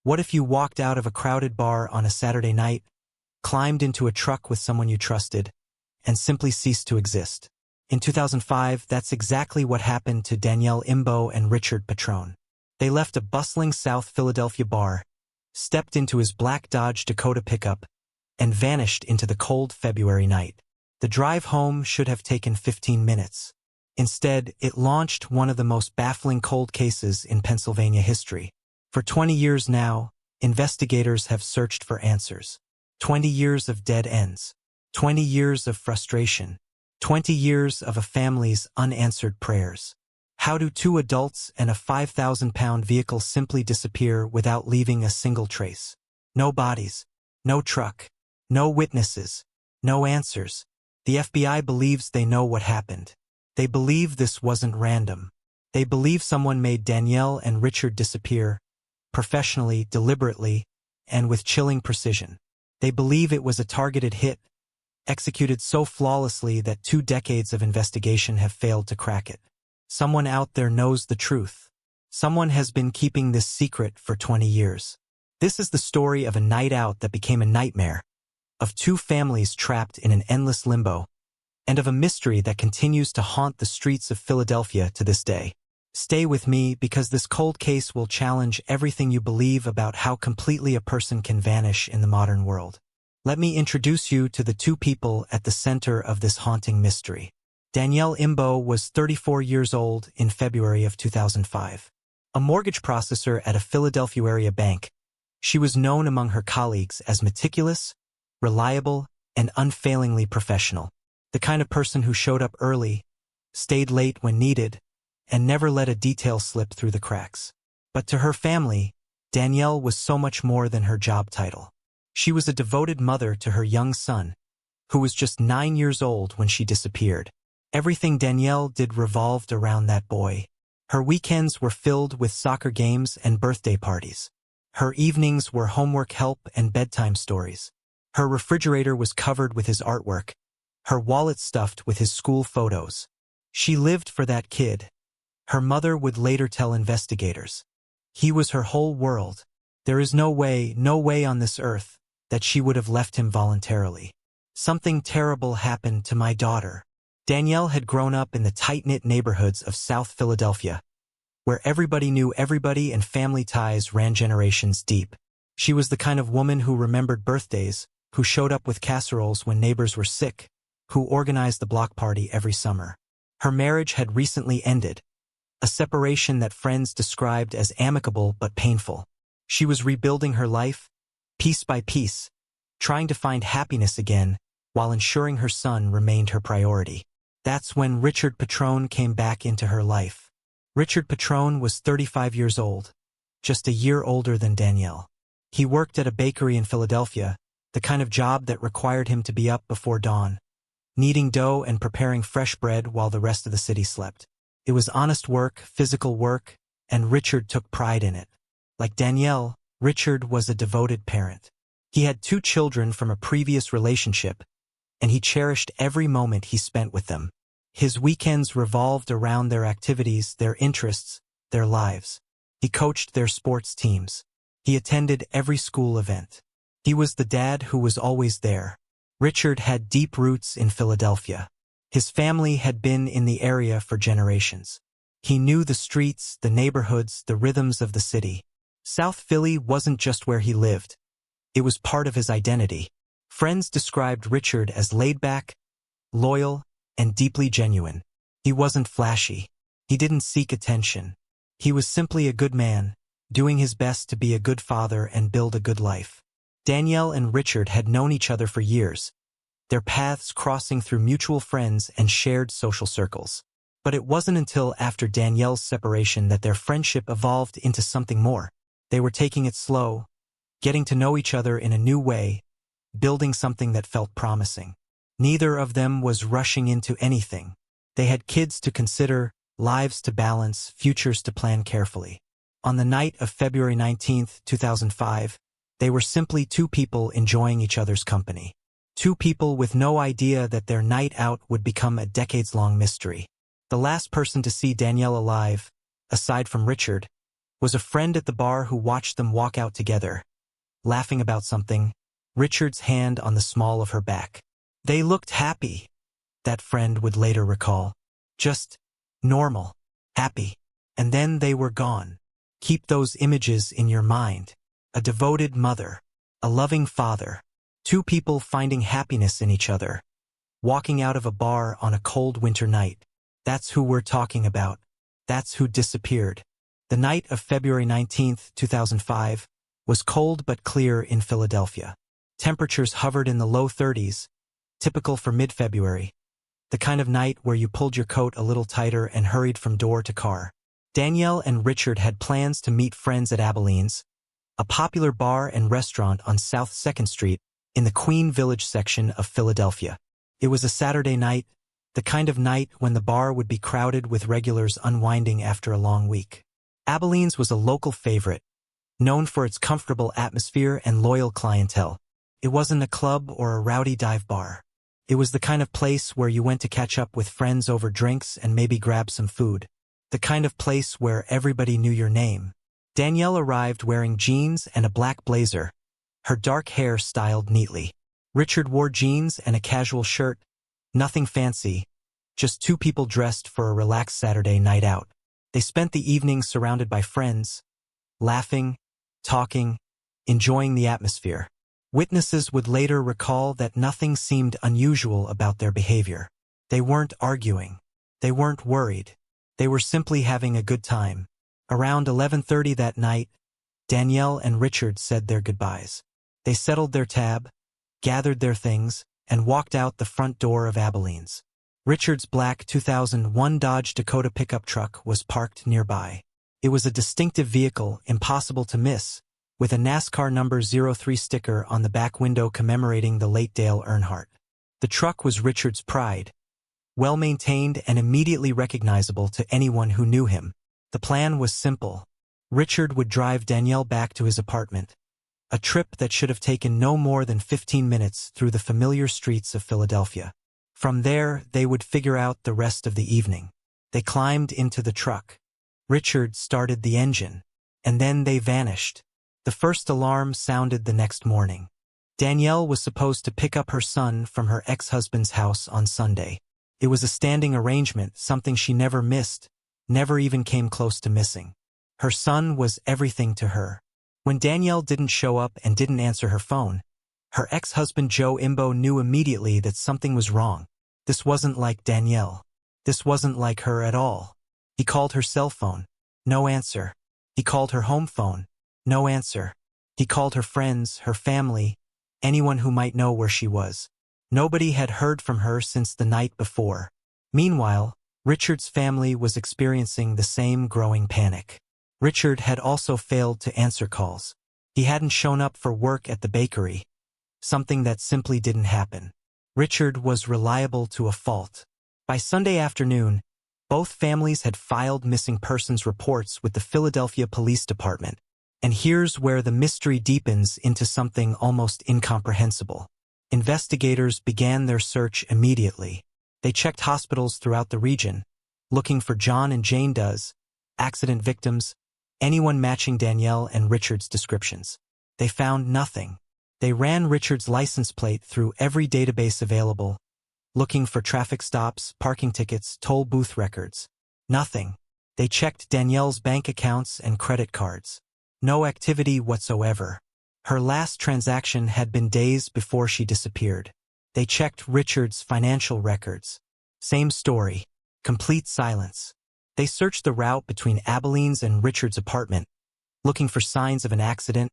What if you walked out of a crowded bar on a Saturday night, climbed into a truck with someone you trusted, and simply ceased to exist? In 2005, that's exactly what happened to Danielle Imbo and Richard Petrone. They left a bustling South Philadelphia bar, stepped into his black Dodge Dakota pickup, and vanished into the cold February night. The drive home should have taken 15 minutes. Instead, it launched one of the most baffling cold cases in Pennsylvania history. For 20 years now, investigators have searched for answers. 20 years of dead ends. 20 years of frustration. 20 years of a family's unanswered prayers. How do two adults and a 5,000-pound vehicle simply disappear without leaving a single trace? No bodies. No truck. No witnesses. No answers. The FBI believes they know what happened. They believe this wasn't random. They believe someone made Danielle and Richard disappear, professionally, deliberately, and with chilling precision. They believe it was a targeted hit, executed so flawlessly that 2 decades of investigation have failed to crack it. Someone out there knows the truth. Someone has been keeping this secret for 20 years. This is the story of a night out that became a nightmare, of 2 families trapped in an endless limbo, and of a mystery that continues to haunt the streets of Philadelphia to this day. Stay with me because this cold case will challenge everything you believe about how completely a person can vanish in the modern world. Let me introduce you to the 2 people at the center of this haunting mystery. Danielle Imbo was 34 years old in February of 2005. A mortgage processor at a Philadelphia area bank, she was known among her colleagues as meticulous, reliable, and unfailingly professional. The kind of person who showed up early, stayed late when needed, and never let a detail slip through the cracks. But to her family, Danielle was so much more than her job title. She was a devoted mother to her young son, who was just 9 years old when she disappeared. Everything Danielle did revolved around that boy. Her weekends were filled with soccer games and birthday parties. Her evenings were homework help and bedtime stories. Her refrigerator was covered with his artwork, her wallet stuffed with his school photos. She lived for that kid. Her mother would later tell investigators. He was her whole world. There is no way on this earth that she would have left him voluntarily. Something terrible happened to my daughter. Danielle had grown up in the tight-knit neighborhoods of South Philadelphia, where everybody knew everybody and family ties ran generations deep. She was the kind of woman who remembered birthdays, who showed up with casseroles when neighbors were sick, who organized the block party every summer. Her marriage had recently ended, a separation that friends described as amicable but painful. She was rebuilding her life, piece by piece, trying to find happiness again while ensuring her son remained her priority. That's when Richard Petrone came back into her life. Richard Petrone was 35 years old, just a year older than Danielle. He worked at a bakery in Philadelphia, the kind of job that required him to be up before dawn, kneading dough and preparing fresh bread while the rest of the city slept. It was honest work, physical work, and Richard took pride in it. Like Danielle, Richard was a devoted parent. He had 2 children from a previous relationship, and he cherished every moment he spent with them. His weekends revolved around their activities, their interests, their lives. He coached their sports teams. He attended every school event. He was the dad who was always there. Richard had deep roots in Philadelphia. His family had been in the area for generations. He knew the streets, the neighborhoods, the rhythms of the city. South Philly wasn't just where he lived. It was part of his identity. Friends described Richard as laid-back, loyal, and deeply genuine. He wasn't flashy. He didn't seek attention. He was simply a good man, doing his best to be a good father and build a good life. Danielle and Richard had known each other for years, their paths crossing through mutual friends and shared social circles. But it wasn't until after Danielle's separation that their friendship evolved into something more. They were taking it slow, getting to know each other in a new way, building something that felt promising. Neither of them was rushing into anything. They had kids to consider, lives to balance, futures to plan carefully. On the night of February 19, 2005, they were simply 2 people enjoying each other's company. 2 people with no idea that their night out would become a decades-long mystery. The last person to see Danielle alive, aside from Richard, was a friend at the bar who watched them walk out together, laughing about something, Richard's hand on the small of her back. They looked happy, that friend would later recall. Just normal, happy. And then they were gone. Keep those images in your mind. A devoted mother, a loving father, two people finding happiness in each other, walking out of a bar on a cold winter night. That's who we're talking about. That's who disappeared. The night of February 19, 2005, was cold but clear in Philadelphia. Temperatures hovered in the low 30s, typical for mid-February, the kind of night where you pulled your coat a little tighter and hurried from door to car. Danielle and Richard had plans to meet friends at Abilene's, a popular bar and restaurant on South 2nd Street in the Queen Village section of Philadelphia. It was a Saturday night, the kind of night when the bar would be crowded with regulars unwinding after a long week. Abilene's was a local favorite, known for its comfortable atmosphere and loyal clientele. It wasn't a club or a rowdy dive bar. It was the kind of place where you went to catch up with friends over drinks and maybe grab some food. The kind of place where everybody knew your name. Danielle arrived wearing jeans and a black blazer, her dark hair styled neatly. Richard wore jeans and a casual shirt, nothing fancy, just two people dressed for a relaxed Saturday night out. They spent the evening surrounded by friends, laughing, talking, enjoying the atmosphere. Witnesses would later recall that nothing seemed unusual about their behavior. They weren't arguing. They weren't worried. They were simply having a good time. Around 11:30 that night, Danielle and Richard said their goodbyes. They settled their tab, gathered their things, and walked out the front door of Abilene's. Richard's black 2001 Dodge Dakota pickup truck was parked nearby. It was a distinctive vehicle, impossible to miss, with a NASCAR number 03 sticker on the back window commemorating the late Dale Earnhardt. The truck was Richard's pride, well-maintained and immediately recognizable to anyone who knew him. The plan was simple. Richard would drive Danielle back to his apartment, a trip that should have taken no more than 15 minutes through the familiar streets of Philadelphia. From there, they would figure out the rest of the evening. They climbed into the truck. Richard started the engine, and then they vanished. The first alarm sounded the next morning. Danielle was supposed to pick up her son from her ex-husband's house on Sunday. It was a standing arrangement, something she never missed, never even came close to missing. Her son was everything to her. When Danielle didn't show up and didn't answer her phone, her ex-husband Joe Imbo knew immediately that something was wrong. This wasn't like Danielle. This wasn't like her at all. He called her cell phone. No answer. He called her home phone. No answer. He called her friends, her family, anyone who might know where she was. Nobody had heard from her since the night before. Meanwhile, Richard's family was experiencing the same growing panic. Richard had also failed to answer calls. He hadn't shown up for work at the bakery, something that simply didn't happen. Richard was reliable to a fault. By Sunday afternoon, both families had filed missing persons reports with the Philadelphia Police Department. And here's where the mystery deepens into something almost incomprehensible. Investigators began their search immediately. They checked hospitals throughout the region, looking for John and Jane Does, accident victims, anyone matching Danielle and Richard's descriptions. They found nothing. They ran Richard's license plate through every database available, looking for traffic stops, parking tickets, toll booth records. Nothing. They checked Danielle's bank accounts and credit cards. No activity whatsoever. Her last transaction had been days before she disappeared. They checked Richard's financial records. Same story. Complete silence. They searched the route between Abilene's and Richard's apartment, looking for signs of an accident,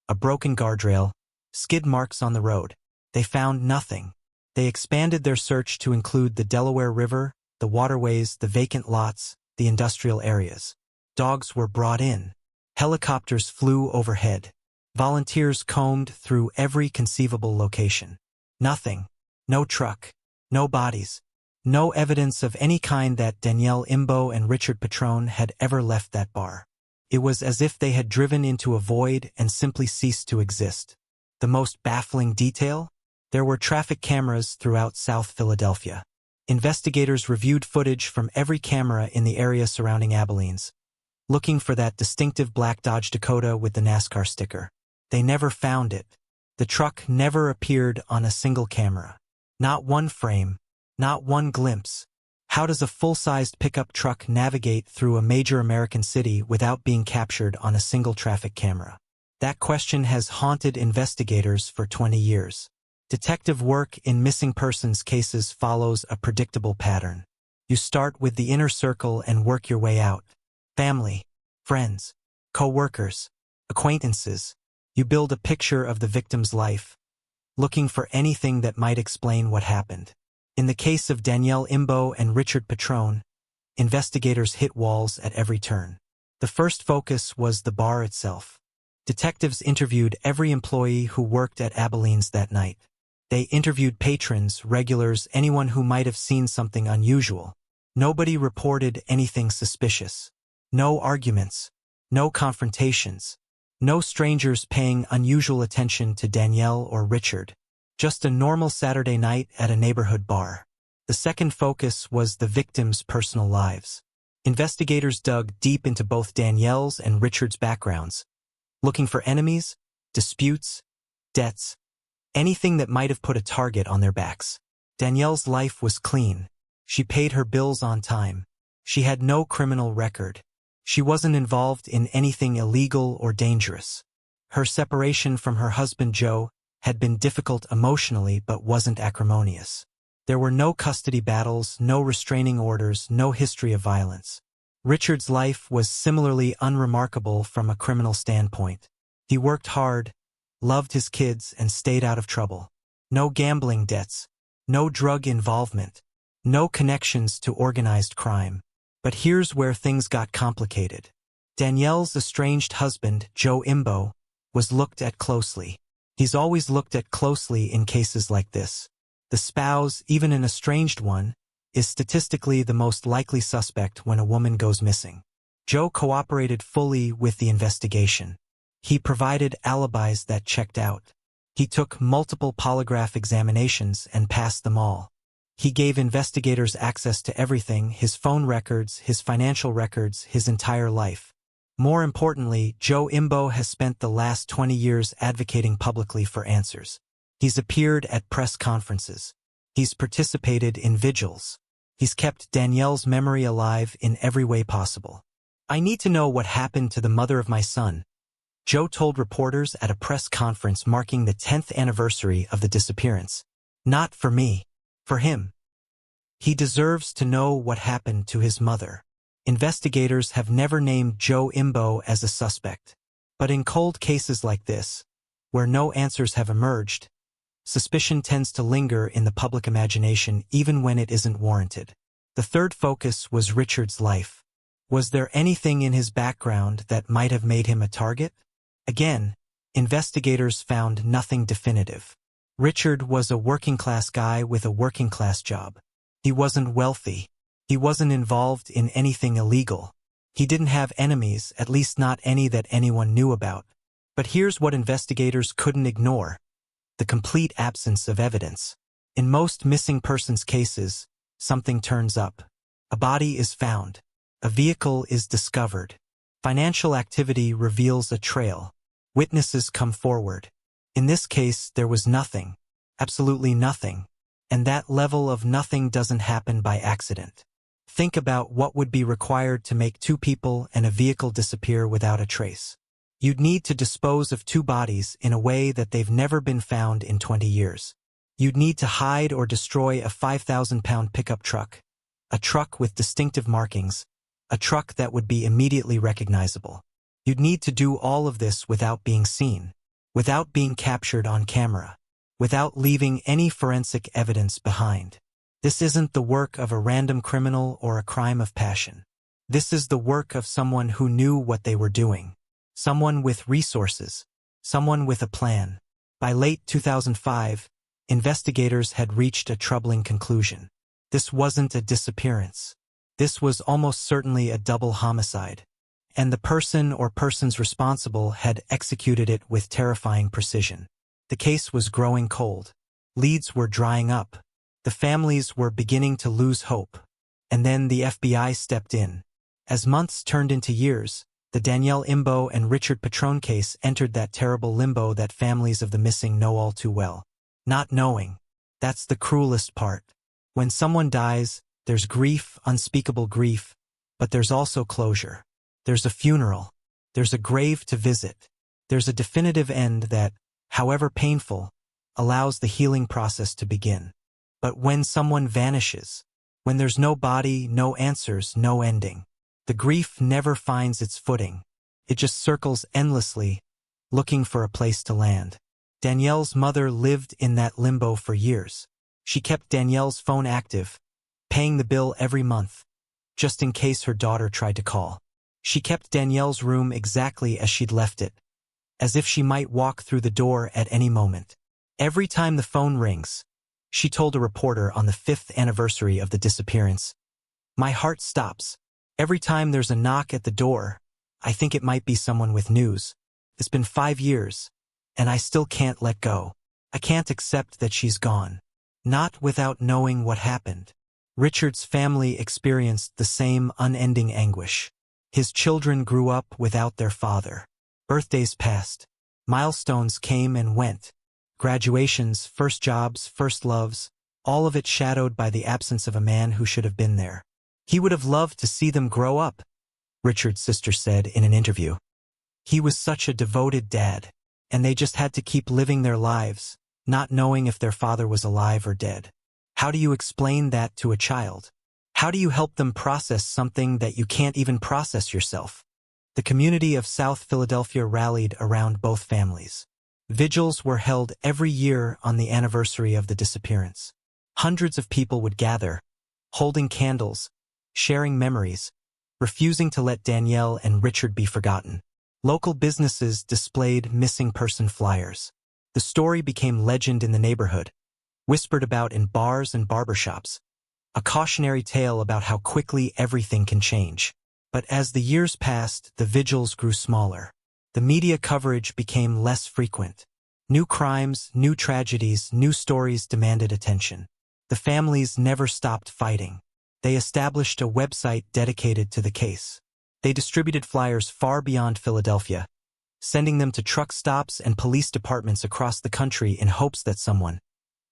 a broken guardrail, skid marks on the road. They found nothing. They expanded their search to include the Delaware River, the waterways, the vacant lots, the industrial areas. Dogs were brought in. Helicopters flew overhead. Volunteers combed through every conceivable location. Nothing. No truck. No bodies. No evidence of any kind that Danielle Imbo and Richard Petrone had ever left that bar. It was as if they had driven into a void and simply ceased to exist. The most baffling detail? There were traffic cameras throughout South Philadelphia. Investigators reviewed footage from every camera in the area surrounding Abilene's, looking for that distinctive black Dodge Dakota with the NASCAR sticker. They never found it. The truck never appeared on a single camera. Not one frame, not one glimpse. How does a full-sized pickup truck navigate through a major American city without being captured on a single traffic camera? That question has haunted investigators for 20 years. Detective work in missing persons cases follows a predictable pattern. You start with the inner circle and work your way out. Family, friends, co-workers, acquaintances. You build a picture of the victim's life, looking for anything that might explain what happened. In the case of Danielle Imbo and Richard Petrone, investigators hit walls at every turn. The first focus was the bar itself. Detectives interviewed every employee who worked at Abilene's that night. They interviewed patrons, regulars, anyone who might have seen something unusual. Nobody reported anything suspicious. No arguments. No confrontations. No strangers paying unusual attention to Danielle or Richard. Just a normal Saturday night at a neighborhood bar. The second focus was the victims' personal lives. Investigators dug deep into both Danielle's and Richard's backgrounds, looking for enemies, disputes, debts, anything that might have put a target on their backs. Danielle's life was clean. She paid her bills on time. She had no criminal record. She wasn't involved in anything illegal or dangerous. Her separation from her husband Joe had been difficult emotionally but wasn't acrimonious. There were no custody battles, no restraining orders, no history of violence. Richard's life was similarly unremarkable from a criminal standpoint. He worked hard, loved his kids, and stayed out of trouble. No gambling debts, no drug involvement, no connections to organized crime. But here's where things got complicated. Danielle's estranged husband, Joe Imbo, was looked at closely. He's always looked at closely in cases like this. The spouse, even an estranged one, is statistically the most likely suspect when a woman goes missing. Joe cooperated fully with the investigation. He provided alibis that checked out. He took multiple polygraph examinations and passed them all. He gave investigators access to everything, his phone records, his financial records, his entire life. More importantly, Joe Imbo has spent the last 20 years advocating publicly for answers. He's appeared at press conferences. He's participated in vigils. He's kept Danielle's memory alive in every way possible. "I need to know what happened to the mother of my son," Joe told reporters at a press conference marking the 10th anniversary of the disappearance. "Not for me. For him. He deserves to know what happened to his mother." Investigators have never named Joe Imbo as a suspect. But in cold cases like this, where no answers have emerged, suspicion tends to linger in the public imagination even when it isn't warranted. The third focus was Richard's life. Was there anything in his background that might have made him a target? Again, investigators found nothing definitive. Richard was a working-class guy with a working-class job. He wasn't wealthy. He wasn't involved in anything illegal. He didn't have enemies, at least not any that anyone knew about. But here's what investigators couldn't ignore: the complete absence of evidence. In most missing persons cases, something turns up. A body is found. A vehicle is discovered. Financial activity reveals a trail. Witnesses come forward. In this case, there was nothing. Absolutely nothing. And that level of nothing doesn't happen by accident. Think about what would be required to make two people and a vehicle disappear without a trace. You'd need to dispose of two bodies in a way that they've never been found in 20 years. You'd need to hide or destroy a 5,000-pound pickup truck, a truck with distinctive markings, a truck that would be immediately recognizable. You'd need to do all of this without being seen, without being captured on camera, without leaving any forensic evidence behind. This isn't the work of a random criminal or a crime of passion. This is the work of someone who knew what they were doing. Someone with resources. Someone with a plan. By late 2005, investigators had reached a troubling conclusion. This wasn't a disappearance. This was almost certainly a double homicide. And the person or persons responsible had executed it with terrifying precision. The case was growing cold. Leads were drying up. The families were beginning to lose hope. And then the FBI stepped in. As months turned into years, the Danielle Imbo and Richard Petrone case entered that terrible limbo that families of the missing know all too well. Not knowing. That's the cruelest part. When someone dies, there's grief, unspeakable grief, but there's also closure. There's a funeral. There's a grave to visit. There's a definitive end that, however painful, allows the healing process to begin. But when someone vanishes, when there's no body, no answers, no ending, the grief never finds its footing. It just circles endlessly, looking for a place to land. Danielle's mother lived in that limbo for years. She kept Danielle's phone active, paying the bill every month, just in case her daughter tried to call. She kept Danielle's room exactly as she'd left it, as if she might walk through the door at any moment. Every time the phone rings, she told a reporter on the 5th anniversary of the disappearance, "My heart stops. Every time there's a knock at the door, I think it might be someone with news. It's been 5 years, and I still can't let go. I can't accept that she's gone." Not without knowing what happened. Richard's family experienced the same unending anguish. His children grew up without their father. Birthdays passed. Milestones came and went. Graduations, first jobs, first loves, all of it shadowed by the absence of a man who should have been there. "He would have loved to see them grow up," Richard's sister said in an interview. "He was such a devoted dad, and they just had to keep living their lives, not knowing if their father was alive or dead." How do you explain that to a child? How do you help them process something that you can't even process yourself? The community of South Philadelphia rallied around both families. Vigils were held every year on the anniversary of the disappearance. Hundreds of people would gather, holding candles, sharing memories, refusing to let Danielle and Richard be forgotten. Local businesses displayed missing person flyers. The story became legend in the neighborhood, whispered about in bars and barbershops, a cautionary tale about how quickly everything can change. But as the years passed, the vigils grew smaller. The media coverage became less frequent. New crimes, new tragedies, new stories demanded attention. The families never stopped fighting. They established a website dedicated to the case. They distributed flyers far beyond Philadelphia, sending them to truck stops and police departments across the country in hopes that someone,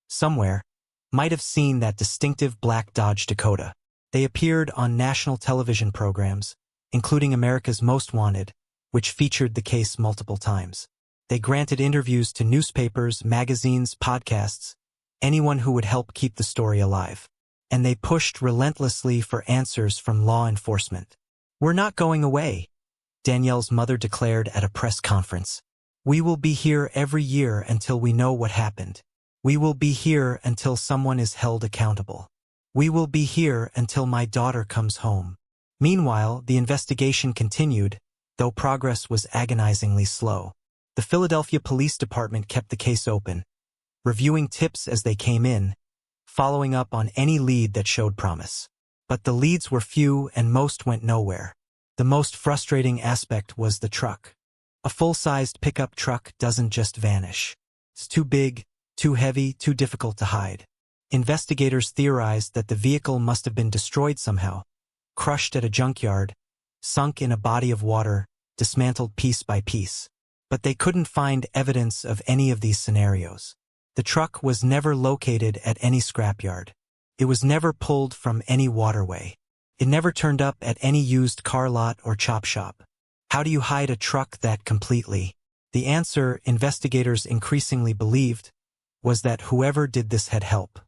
somewhere, might have seen that distinctive black Dodge Dakota. They appeared on national television programs, including America's Most Wanted, which featured the case multiple times. They granted interviews to newspapers, magazines, podcasts, anyone who would help keep the story alive. And they pushed relentlessly for answers from law enforcement. "We're not going away," Danielle's mother declared at a press conference. "We will be here every year until we know what happened. We will be here until someone is held accountable. We will be here until my daughter comes home." Meanwhile, the investigation continued, though progress was agonizingly slow. The Philadelphia Police Department kept the case open, reviewing tips as they came in, following up on any lead that showed promise. But the leads were few and most went nowhere. The most frustrating aspect was the truck. A full-sized pickup truck doesn't just vanish. It's too big, too heavy, too difficult to hide. Investigators theorized that the vehicle must have been destroyed somehow, crushed at a junkyard, sunk in a body of water, dismantled piece by piece. But they couldn't find evidence of any of these scenarios. The truck was never located at any scrapyard. It was never pulled from any waterway. It never turned up at any used car lot or chop shop. How do you hide a truck that completely? The answer, investigators increasingly believed, was that whoever did this had help.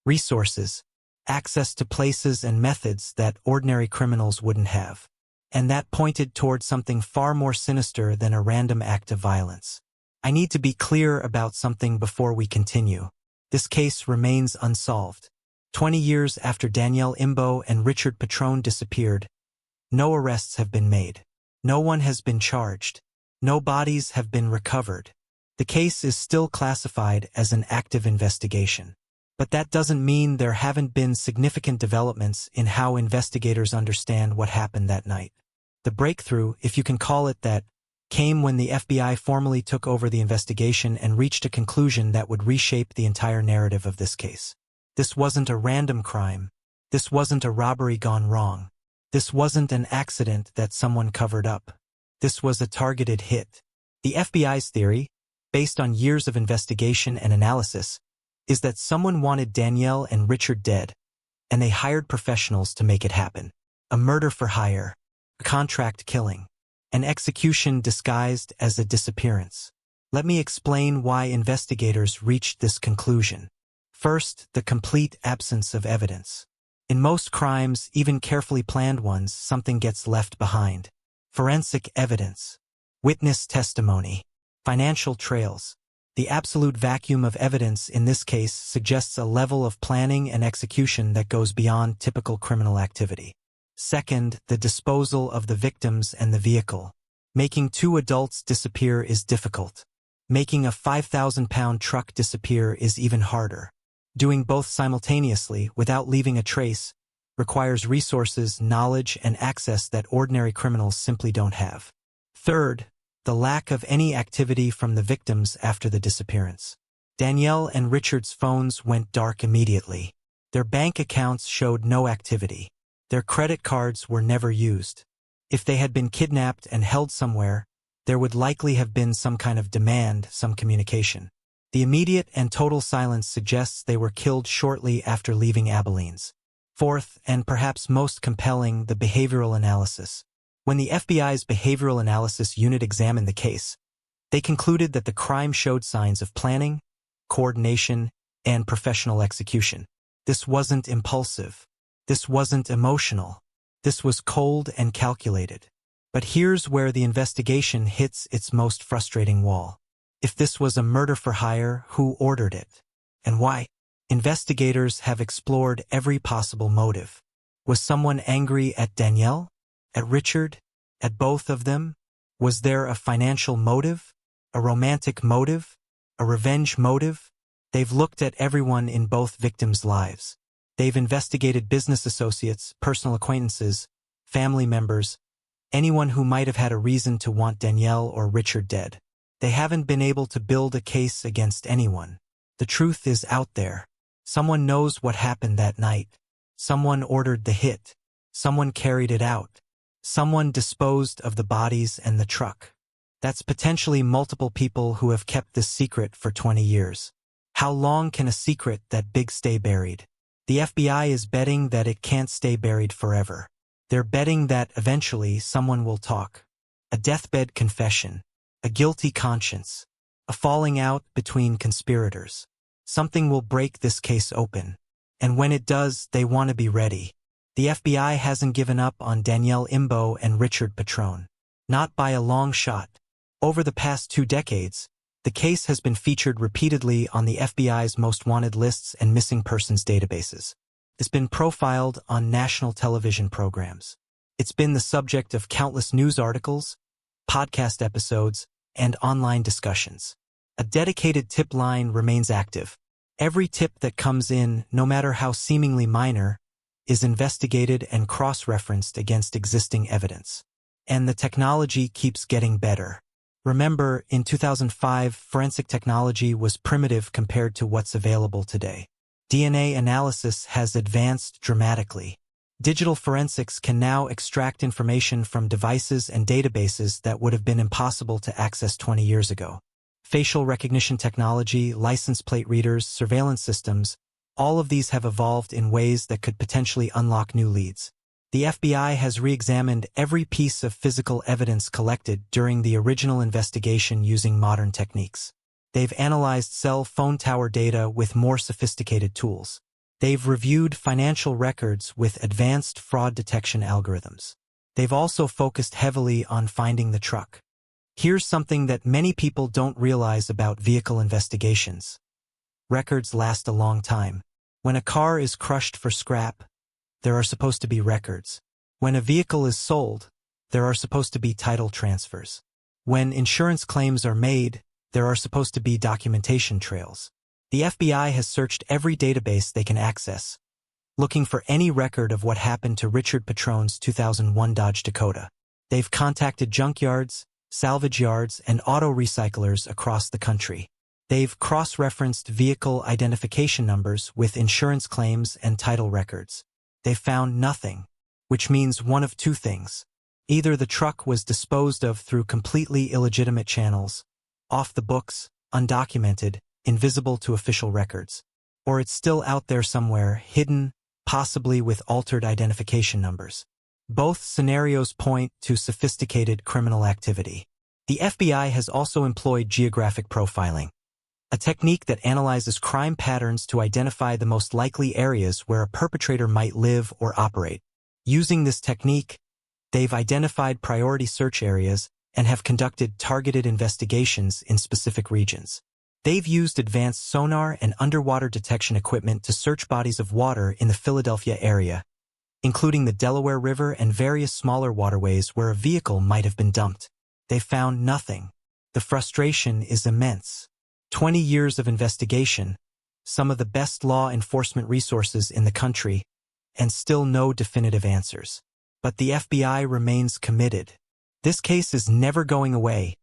Resources, access to places and methods that ordinary criminals wouldn't have. And that pointed toward something far more sinister than a random act of violence. I need to be clear about something before we continue. This case remains unsolved. 20 years after Danielle Imbo and Richard Petrone disappeared, no arrests have been made. No one has been charged. No bodies have been recovered. The case is still classified as an active investigation. But that doesn't mean there haven't been significant developments in how investigators understand what happened that night. The breakthrough, if you can call it that, came when the FBI formally took over the investigation and reached a conclusion that would reshape the entire narrative of this case. This wasn't a random crime. This wasn't a robbery gone wrong. This wasn't an accident that someone covered up. This was a targeted hit. The FBI's theory, based on years of investigation and analysis, is that someone wanted Danielle and Richard dead, and they hired professionals to make it happen. A murder for hire, a contract killing, an execution disguised as a disappearance. Let me explain why investigators reached this conclusion. First, the complete absence of evidence. In most crimes, even carefully planned ones, something gets left behind. Forensic evidence, witness testimony, financial trails. The absolute vacuum of evidence in this case suggests a level of planning and execution that goes beyond typical criminal activity. Second, the disposal of the victims and the vehicle. Making two adults disappear is difficult. Making a 5,000-pound truck disappear is even harder. Doing both simultaneously without leaving a trace requires resources, knowledge, and access that ordinary criminals simply don't have. Third, the lack of any activity from the victims after the disappearance. Danielle and Richard's phones went dark immediately. Their bank accounts showed no activity. Their credit cards were never used. If they had been kidnapped and held somewhere, there would likely have been some kind of demand, some communication. The immediate and total silence suggests they were killed shortly after leaving Abilene's. Fourth, and perhaps most compelling, the behavioral analysis. When the FBI's Behavioral Analysis Unit examined the case, they concluded that the crime showed signs of planning, coordination, and professional execution. This wasn't impulsive. This wasn't emotional. This was cold and calculated. But here's where the investigation hits its most frustrating wall. If this was a murder for hire, who ordered it? And why? Investigators have explored every possible motive. Was someone angry at Danielle? At Richard? At both of them? Was there a financial motive? A romantic motive? A revenge motive? They've looked at everyone in both victims' lives. They've investigated business associates, personal acquaintances, family members, anyone who might have had a reason to want Danielle or Richard dead. They haven't been able to build a case against anyone. The truth is out there. Someone knows what happened that night. Someone ordered the hit. Someone carried it out. Someone disposed of the bodies and the truck. That's potentially multiple people who have kept this secret for 20 years. How long can a secret that big stay buried? The FBI is betting that it can't stay buried forever. They're betting that eventually someone will talk. A deathbed confession. A guilty conscience. A falling out between conspirators. Something will break this case open. And when it does, they want to be ready. The FBI hasn't given up on Danielle Imbo and Richard Petrone. Not by a long shot. Over the past 2 decades, the case has been featured repeatedly on the FBI's most wanted lists and missing persons databases. It's been profiled on national television programs. It's been the subject of countless news articles, podcast episodes, and online discussions. A dedicated tip line remains active. Every tip that comes in, no matter how seemingly minor, is investigated and cross-referenced against existing evidence. And the technology keeps getting better. Remember, in 2005, forensic technology was primitive compared to what's available today. DNA analysis has advanced dramatically. Digital forensics can now extract information from devices and databases that would have been impossible to access 20 years ago. Facial recognition technology, license plate readers, surveillance systems, all of these have evolved in ways that could potentially unlock new leads. The FBI has re-examined every piece of physical evidence collected during the original investigation using modern techniques. They've analyzed cell phone tower data with more sophisticated tools. They've reviewed financial records with advanced fraud detection algorithms. They've also focused heavily on finding the truck. Here's something that many people don't realize about vehicle investigations. Records last a long time. When a car is crushed for scrap, there are supposed to be records. When a vehicle is sold, there are supposed to be title transfers. When insurance claims are made, there are supposed to be documentation trails. The FBI has searched every database they can access, looking for any record of what happened to Richard Petrone's 2001 Dodge Dakota. They've contacted junkyards, salvage yards, and auto recyclers across the country. They've cross-referenced vehicle identification numbers with insurance claims and title records. They've found nothing. which means one of two things. Either the truck was disposed of through completely illegitimate channels, off the books, undocumented, invisible to official records, or it's still out there somewhere, hidden, possibly with altered identification numbers. Both scenarios point to sophisticated criminal activity. The FBI has also employed geographic profiling, a technique that analyzes crime patterns to identify the most likely areas where a perpetrator might live or operate. Using this technique, they've identified priority search areas and have conducted targeted investigations in specific regions. They've used advanced sonar and underwater detection equipment to search bodies of water in the Philadelphia area, including the Delaware River and various smaller waterways where a vehicle might have been dumped. They found nothing. The frustration is immense. 20 years of investigation, some of the best law enforcement resources in the country, and still no definitive answers. But the FBI remains committed. This case is never going away,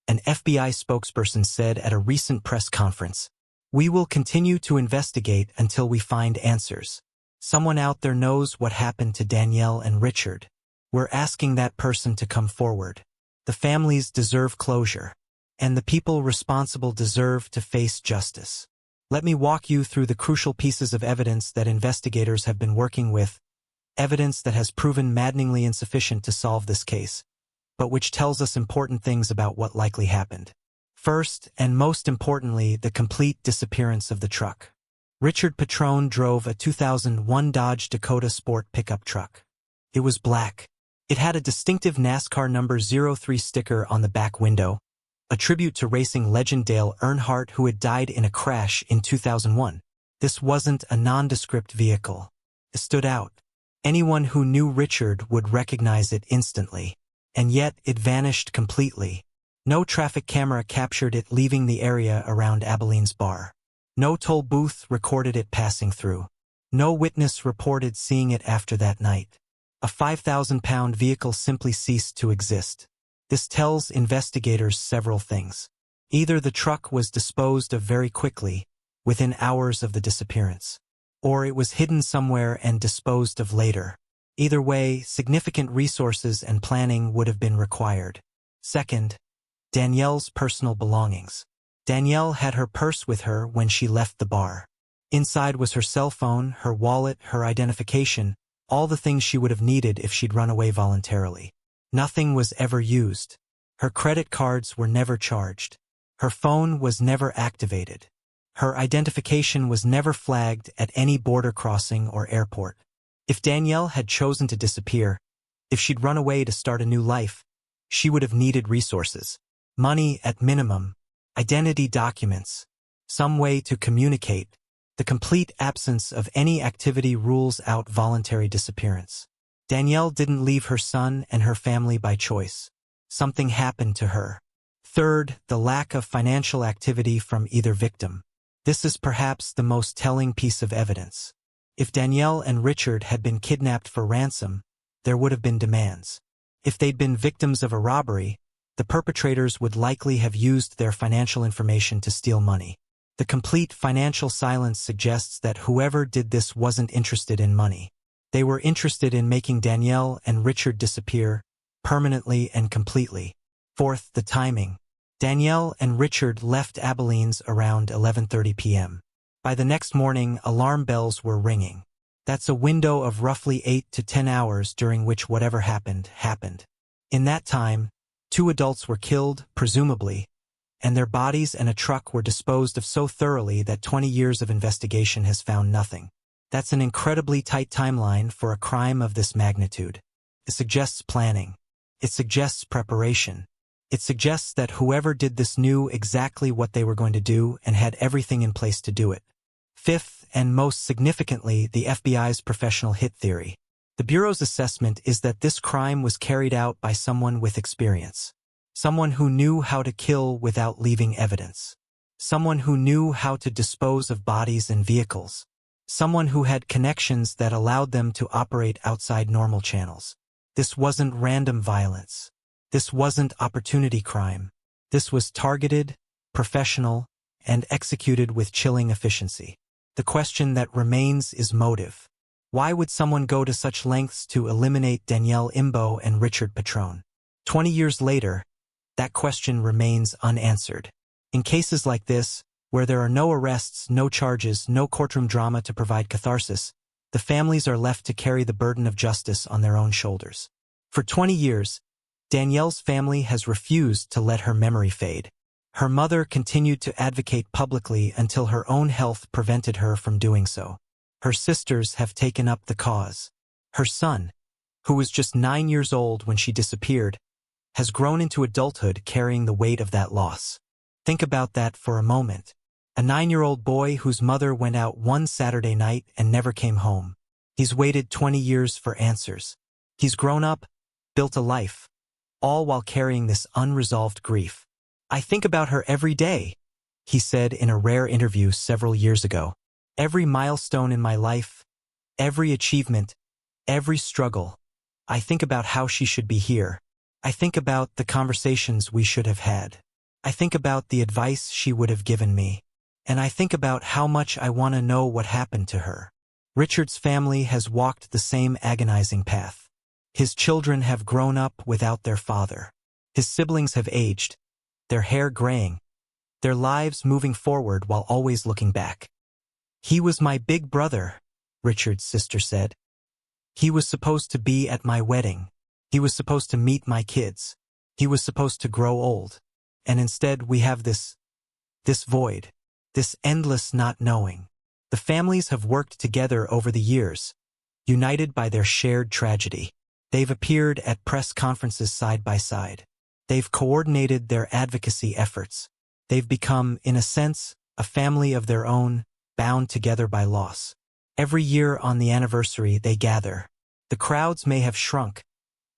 an FBI spokesperson said at a recent press conference. We will continue to investigate until we find answers. Someone out there knows what happened to Danielle and Richard. We're asking that person to come forward. The families deserve closure, and the people responsible deserve to face justice. Let me walk you through the crucial pieces of evidence that investigators have been working with, evidence that has proven maddeningly insufficient to solve this case, but which tells us important things about what likely happened. First, and most importantly, the complete disappearance of the truck. Richard Petrone drove a 2001 Dodge Dakota sport pickup truck. It was black. It had a distinctive NASCAR number 03 sticker on the back window, a tribute to racing legend Dale Earnhardt, who had died in a crash in 2001. This wasn't a nondescript vehicle. It stood out. Anyone who knew Richard would recognize it instantly. And yet it vanished completely. No traffic camera captured it leaving the area around Abilene's bar. No toll booth recorded it passing through. No witness reported seeing it after that night. A 5,000-pound vehicle simply ceased to exist. This tells investigators several things. Either the truck was disposed of very quickly, within hours of the disappearance, or it was hidden somewhere and disposed of later. Either way, significant resources and planning would have been required. Second, Danielle's personal belongings. Danielle had her purse with her when she left the bar. Inside was her cell phone, her wallet, her identification, all the things she would have needed if she'd run away voluntarily. Nothing was ever used. Her credit cards were never charged. Her phone was never activated. Her identification was never flagged at any border crossing or airport. If Danielle had chosen to disappear, if she'd run away to start a new life, she would have needed resources. Money at minimum, identity documents, some way to communicate. The complete absence of any activity rules out voluntary disappearance. Danielle didn't leave her son and her family by choice. Something happened to her. Third, the lack of financial activity from either victim. This is perhaps the most telling piece of evidence. If Danielle and Richard had been kidnapped for ransom, there would have been demands. If they'd been victims of a robbery, the perpetrators would likely have used their financial information to steal money. The complete financial silence suggests that whoever did this wasn't interested in money. They were interested in making Danielle and Richard disappear, permanently and completely. Fourth, the timing. Danielle and Richard left Abilene's around 11:30 p.m. By the next morning, alarm bells were ringing. That's a window of roughly 8 to 10 hours during which whatever happened, happened. In that time, 2 adults were killed, presumably, and their bodies and a truck were disposed of so thoroughly that 20 years of investigation has found nothing. That's an incredibly tight timeline for a crime of this magnitude. It suggests planning. It suggests preparation. It suggests that whoever did this knew exactly what they were going to do and had everything in place to do it. Fifth, and most significantly, the FBI's professional hit theory. The Bureau's assessment is that this crime was carried out by someone with experience. Someone who knew how to kill without leaving evidence. Someone who knew how to dispose of bodies and vehicles. Someone who had connections that allowed them to operate outside normal channels. This wasn't random violence. This wasn't opportunity crime. This was targeted, professional, and executed with chilling efficiency. The question that remains is motive. Why would someone go to such lengths to eliminate Danielle Imbo and Richard Petrone? 20 years later, that question remains unanswered. In cases like this, where there are no arrests, no charges, no courtroom drama to provide catharsis, the families are left to carry the burden of justice on their own shoulders. For 20 years, Danielle's family has refused to let her memory fade. Her mother continued to advocate publicly until her own health prevented her from doing so. Her sisters have taken up the cause. Her son, who was just 9 years old when she disappeared, has grown into adulthood carrying the weight of that loss. Think about that for a moment. A 9-year-old boy whose mother went out one Saturday night and never came home. He's waited 20 years for answers. He's grown up, built a life, all while carrying this unresolved grief. "I think about her every day," he said in a rare interview several years ago. "Every milestone in my life, every achievement, every struggle. I think about how she should be here. I think about the conversations we should have had. I think about the advice she would have given me. And I think about how much I want to know what happened to her." Richard's family has walked the same agonizing path. His children have grown up without their father. His siblings have aged, their hair graying, their lives moving forward while always looking back. "He was my big brother," Richard's sister said. "He was supposed to be at my wedding. He was supposed to meet my kids. He was supposed to grow old. And instead we have this void, this endless not knowing." The families have worked together over the years, united by their shared tragedy. They've appeared at press conferences side by side. They've coordinated their advocacy efforts. They've become, in a sense, a family of their own, bound together by loss. Every year on the anniversary they gather. The crowds may have shrunk,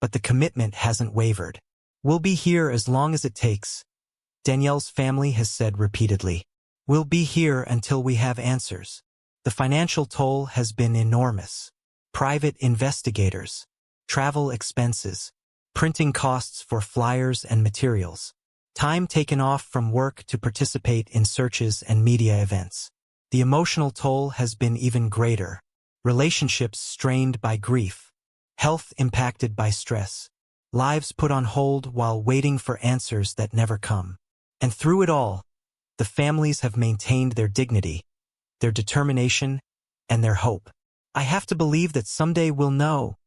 but the commitment hasn't wavered. "We'll be here as long as it takes," Danielle's family has said repeatedly. "We'll be here until we have answers." The financial toll has been enormous. Private investigators, travel expenses, printing costs for flyers and materials, time taken off from work to participate in searches and media events. The emotional toll has been even greater. Relationships strained by grief, health impacted by stress, lives put on hold while waiting for answers that never come. And through it all, the families have maintained their dignity, their determination, and their hope. "I have to believe that someday we'll know,"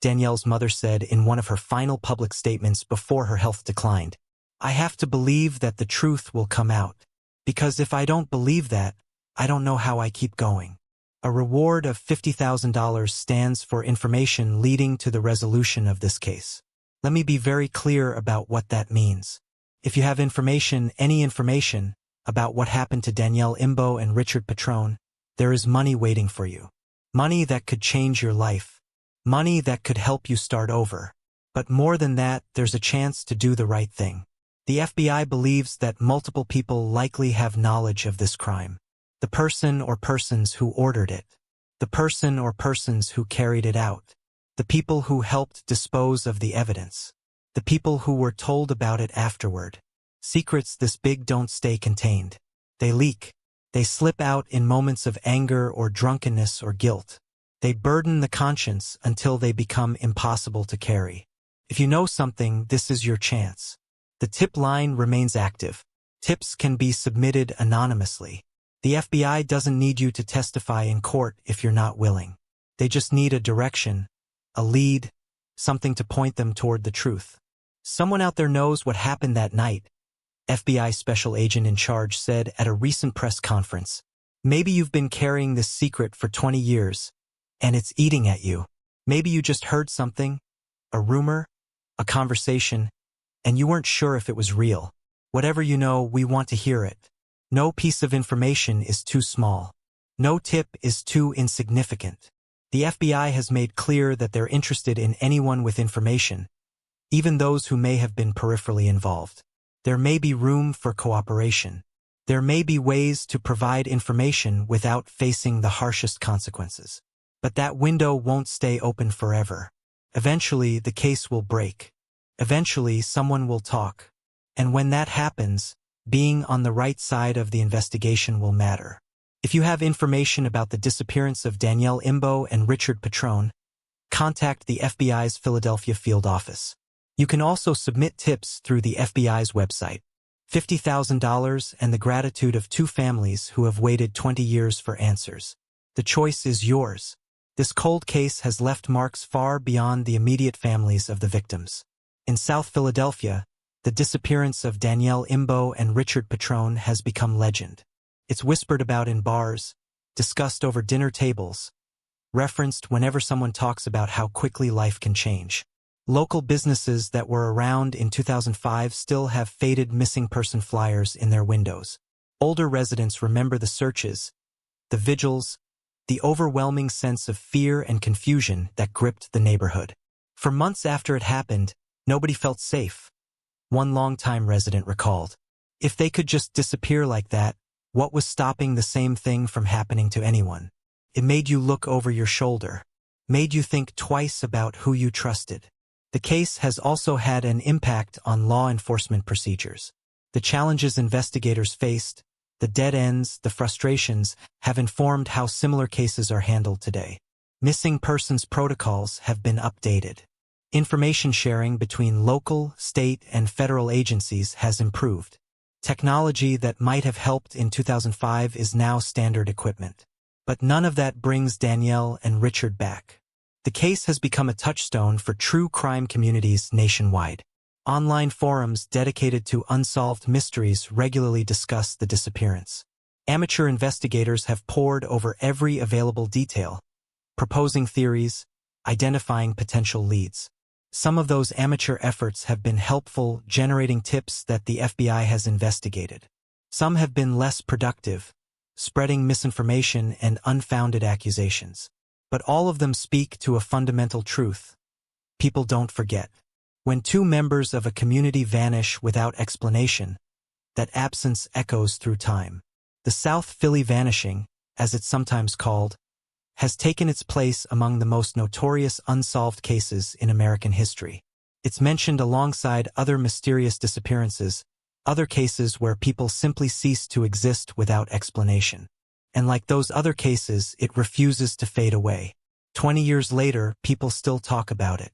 Danielle's mother said in one of her final public statements before her health declined. "I have to believe that the truth will come out. Because if I don't believe that, I don't know how I keep going." A reward of $50,000 stands for information leading to the resolution of this case. Let me be very clear about what that means. If you have information, any information, about what happened to Danielle Imbo and Richard Petrone, there is money waiting for you. Money that could change your life. Money that could help you start over. But more than that, there's a chance to do the right thing. The FBI believes that multiple people likely have knowledge of this crime. The person or persons who ordered it. The person or persons who carried it out. The people who helped dispose of the evidence. The people who were told about it afterward. Secrets this big don't stay contained. They leak. They slip out in moments of anger or drunkenness or guilt. They burden the conscience until they become impossible to carry. If you know something, this is your chance. The tip line remains active. Tips can be submitted anonymously. The FBI doesn't need you to testify in court if you're not willing. They just need a direction, a lead, something to point them toward the truth. Someone out there knows what happened that night, FBI special agent in charge said at a recent press conference. Maybe you've been carrying this secret for 20 years, and it's eating at you. Maybe you just heard something, a rumor, a conversation, and you weren't sure if it was real. Whatever you know, we want to hear it. No piece of information is too small. No tip is too insignificant. The FBI has made clear that they're interested in anyone with information, even those who may have been peripherally involved. There may be room for cooperation. There may be ways to provide information without facing the harshest consequences. But that window won't stay open forever. Eventually, the case will break. Eventually, someone will talk. And when that happens, being on the right side of the investigation will matter. If you have information about the disappearance of Danielle Imbo and Richard Petrone, contact the FBI's Philadelphia field office. You can also submit tips through the FBI's website. $50,000 and the gratitude of two families who have waited 20 years for answers. The choice is yours. This cold case has left marks far beyond the immediate families of the victims. In South Philadelphia, the disappearance of Danielle Imbo and Richard Petrone has become legend. It's whispered about in bars, discussed over dinner tables, referenced whenever someone talks about how quickly life can change. Local businesses that were around in 2005 still have faded missing person flyers in their windows. Older residents remember the searches, the vigils, the overwhelming sense of fear and confusion that gripped the neighborhood. For months after it happened, nobody felt safe. One longtime resident recalled, "If they could just disappear like that, what was stopping the same thing from happening to anyone? It made you look over your shoulder, made you think twice about who you trusted." The case has also had an impact on law enforcement procedures. The challenges investigators faced, the dead ends, the frustrations, have informed how similar cases are handled today. Missing persons protocols have been updated. Information sharing between local, state, and federal agencies has improved. Technology that might have helped in 2005 is now standard equipment. But none of that brings Danielle and Richard back. The case has become a touchstone for true crime communities nationwide. Online forums dedicated to unsolved mysteries regularly discuss the disappearance. Amateur investigators have pored over every available detail, proposing theories, identifying potential leads. Some of those amateur efforts have been helpful, generating tips that the FBI has investigated. Some have been less productive, spreading misinformation and unfounded accusations. But all of them speak to a fundamental truth. People don't forget. When two members of a community vanish without explanation, that absence echoes through time. The South Philly vanishing, as it's sometimes called, has taken its place among the most notorious unsolved cases in American history. It's mentioned alongside other mysterious disappearances, other cases where people simply cease to exist without explanation. And like those other cases, it refuses to fade away. 20 years later, people still talk about it.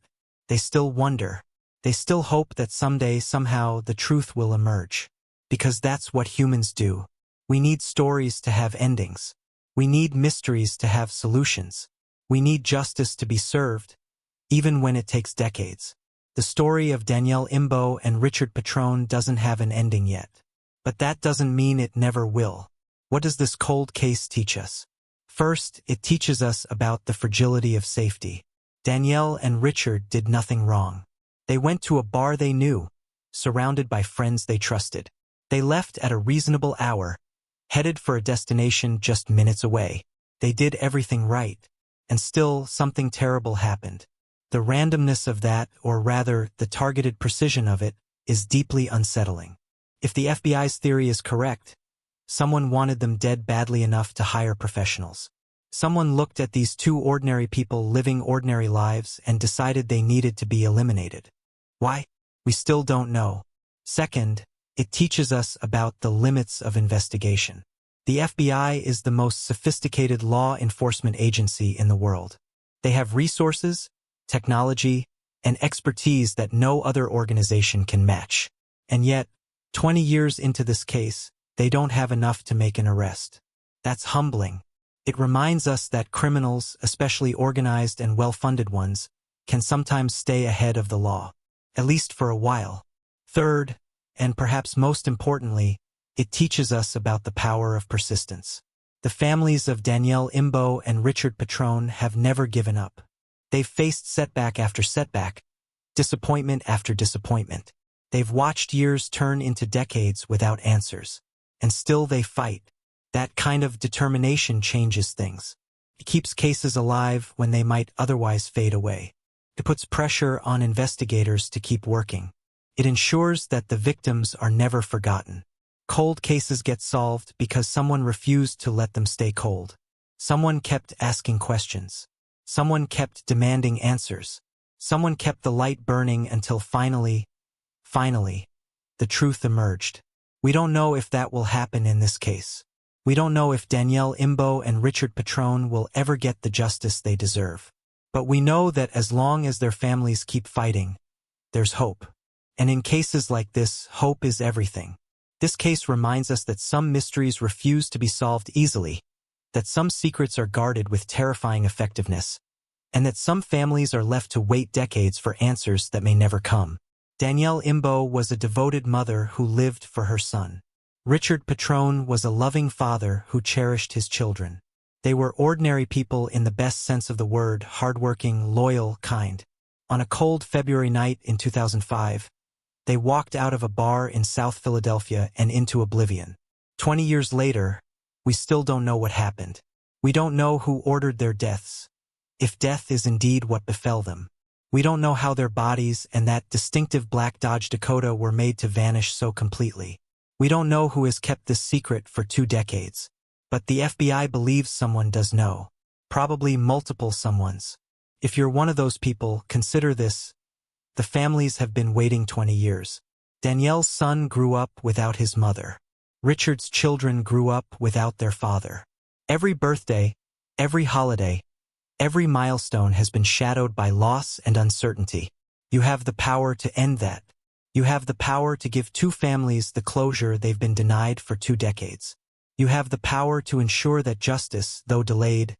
They still wonder. They still hope that someday, somehow, the truth will emerge. Because that's what humans do. We need stories to have endings. We need mysteries to have solutions. We need justice to be served, even when it takes decades. The story of Danielle Imbo and Richard Petrone doesn't have an ending yet. But that doesn't mean it never will. What does this cold case teach us? First, it teaches us about the fragility of safety. Danielle and Richard did nothing wrong. They went to a bar they knew, surrounded by friends they trusted. They left at a reasonable hour, headed for a destination just minutes away. They did everything right. And still, something terrible happened. The randomness of that, or rather, the targeted precision of it, is deeply unsettling. If the FBI's theory is correct, someone wanted them dead badly enough to hire professionals. Someone looked at these two ordinary people living ordinary lives and decided they needed to be eliminated. Why? We still don't know. Second, it teaches us about the limits of investigation. The FBI is the most sophisticated law enforcement agency in the world. They have resources, technology, and expertise that no other organization can match. And yet, 20 years into this case, they don't have enough to make an arrest. That's humbling. It reminds us that criminals, especially organized and well-funded ones, can sometimes stay ahead of the law, at least for a while. Third, and perhaps most importantly, it teaches us about the power of persistence. The families of Danielle Imbo and Richard Petrone have never given up. They've faced setback after setback, disappointment after disappointment. They've watched years turn into decades without answers. And still they fight. That kind of determination changes things. It keeps cases alive when they might otherwise fade away. It puts pressure on investigators to keep working. It ensures that the victims are never forgotten. Cold cases get solved because someone refused to let them stay cold. Someone kept asking questions. Someone kept demanding answers. Someone kept the light burning until finally, the truth emerged. We don't know if that will happen in this case. We don't know if Danielle Imbo and Richard Petrone will ever get the justice they deserve. But we know that as long as their families keep fighting, there's hope. And in cases like this, hope is everything. This case reminds us that some mysteries refuse to be solved easily, that some secrets are guarded with terrifying effectiveness, and that some families are left to wait decades for answers that may never come. Danielle Imbo was a devoted mother who lived for her son. Richard Petrone was a loving father who cherished his children. They were ordinary people in the best sense of the word, hardworking, loyal, kind. On a cold February night in 2005, they walked out of a bar in South Philadelphia and into oblivion. 20 years later, we still don't know what happened. We don't know who ordered their deaths, if death is indeed what befell them. We don't know how their bodies and that distinctive black Dodge Dakota were made to vanish so completely. We don't know who has kept this secret for 2 decades. But the FBI believes someone does know. Probably multiple someones. If you're one of those people, consider this. The families have been waiting 20 years. Danielle's son grew up without his mother. Richard's children grew up without their father. Every birthday, every holiday, every milestone has been shadowed by loss and uncertainty. You have the power to end that. You have the power to give 2 families the closure they've been denied for 2 decades. You have the power to ensure that justice, though delayed,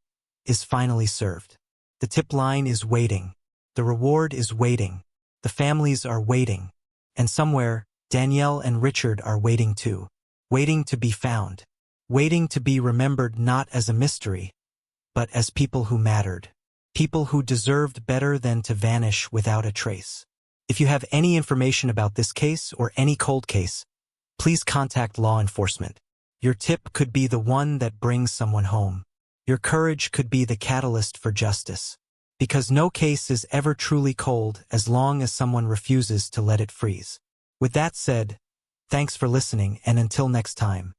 is finally served. The tip line is waiting. The reward is waiting. The families are waiting. And somewhere, Danielle and Richard are waiting too. Waiting to be found. Waiting to be remembered not as a mystery, but as people who mattered. People who deserved better than to vanish without a trace. If you have any information about this case or any cold case, please contact law enforcement. Your tip could be the one that brings someone home. Your courage could be the catalyst for justice. Because no case is ever truly cold as long as someone refuses to let it freeze. With that said, thanks for listening, and until next time.